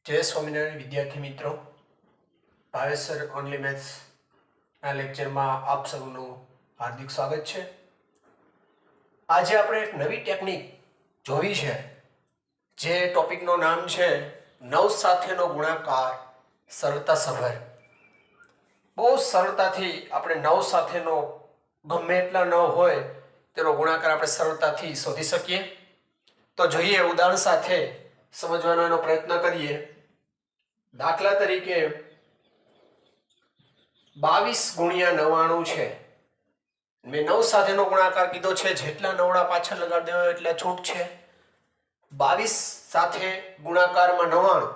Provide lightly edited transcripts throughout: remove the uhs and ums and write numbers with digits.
जय स्वामीनारायण विद्यार्थी मित्रों, भावेश सर ओनली मैथ्स ना लेक्चर में आप सबનું हार्दिक स्वागत है। आज આપણે એક નવી ટેકનિક જોવી છે જે ટોપિકનું નામ છે નવ સાથેનો ગુણાકાર સરળતાસભર। બહુ સરળતાથી આપણે નવ સાથેનો ગમે એટલા નવ હોય તેનો ગુણાકાર આપણે સરળતાથી શોધી શકીએ। તો જોઈએ ઉદાહરણ સાથે સમજવાનો પ્રયત્ન કરીએ। દાખલા તરીકે 22 ગુણ્યા 99 છે। મેં 9 સાથેનો ગુણાકાર કીધો છે, જેટલા નવડા પાછળ લગાડી દેવા એટલા છૂટ છે। 22 સાથે ગુણાકારમાં 99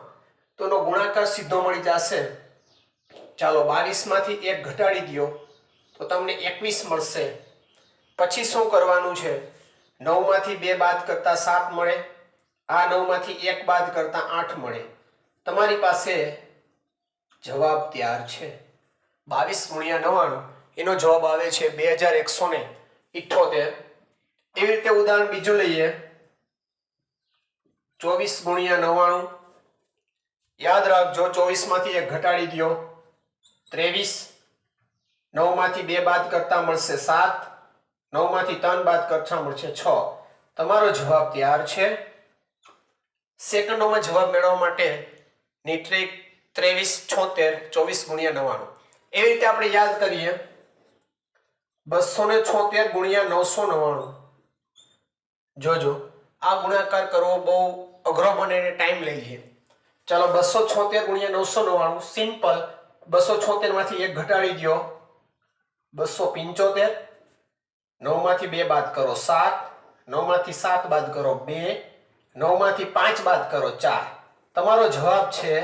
તો એનો ગુણાકાર સીધો મળી જશે। ચાલો 22 માંથી 1 ઘટાડી દો તો તમને 21 મળશે। પછી શું કરવાનું છે? 9 માંથી 2 બાદ કરતા 7 મળે, આ 9 માંથી 1 બાદ કરતા 8 મળે। તમારી પાસે જવાબ તૈયાર છે। 22 ગુણ્યા 99 એનો જવાબ આવે છે 2178। એવી રીતે ઉદાહરણ બીજું લઈએ। 24 ગુણ્યા 99, યાદ રાખજો 24 માંથી 1 ઘટાડી દો 23, 9 માંથી 2 બાદ કરતા મળશે 7, 9 માંથી 3 બાદ કરતા મળશે 6। તમારો જવાબ તૈયાર છે। સેકન્ડોમાં જવાબ મેળવવા માટે ની ટ્રીક 2376 24 ગુણ્યા 99। એવી રીતે આપણે યાદ કરીએ 276 ગુણ્યા 999। જોજો આ ગુણાકાર કરવો બહુ અઘરો બને અને ટાઈમ લઈ લે। ચાલો 276 ગુણ્યા 999 સિમ્પલ। 276 માંથી 1 ઘટાડી દો 275, 9 માંથી 2 બાદ કરો 7, 9 માંથી 7 બાદ કરો 2, 9 માંથી 5 બાદ કરો 4। તમારો જવાબ છે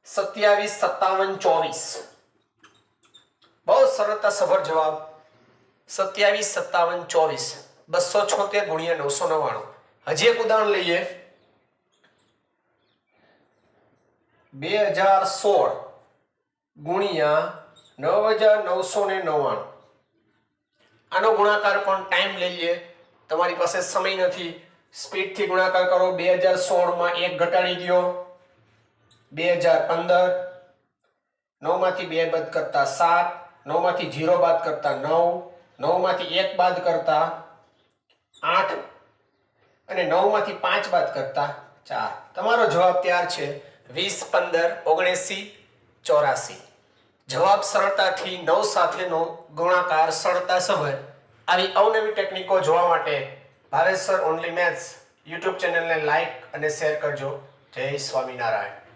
27 57 24। બહુ સરળતાસભર જવાબ 27 57 24। 276 ગુણ્યા 999। હજી એક ઉદાહરણ લઈએ। 2016 ગુણ્યા 9999। આનો ગુણાકાર પણ ટાઈમ લઈ લે, તમારી પાસે સમય નથી, સ્પીડ થી ગુણાકાર કરો। 2016 માં 1 ઘટાડી દો 2015, 9 માંથી 2 બાદ કરતા 7, 9 માંથી 0 બાદ કરતા 9, 9 માંથી 1 બાદ કરતા 8 અને 9 માંથી 5 બાદ કરતા 4। તમારો જવાબ તૈયાર છે 20 15 79 84। જવાબ સરળતાથી 9 સાથેનો ગુણાકાર સરળતાસભર। આવી અવનવી ટેકનિકો જોવા માટે Bhavesh sir only maths YouTube ચેનલને લાઈક અને શેર કરજો। જય સ્વામિનારાયણ।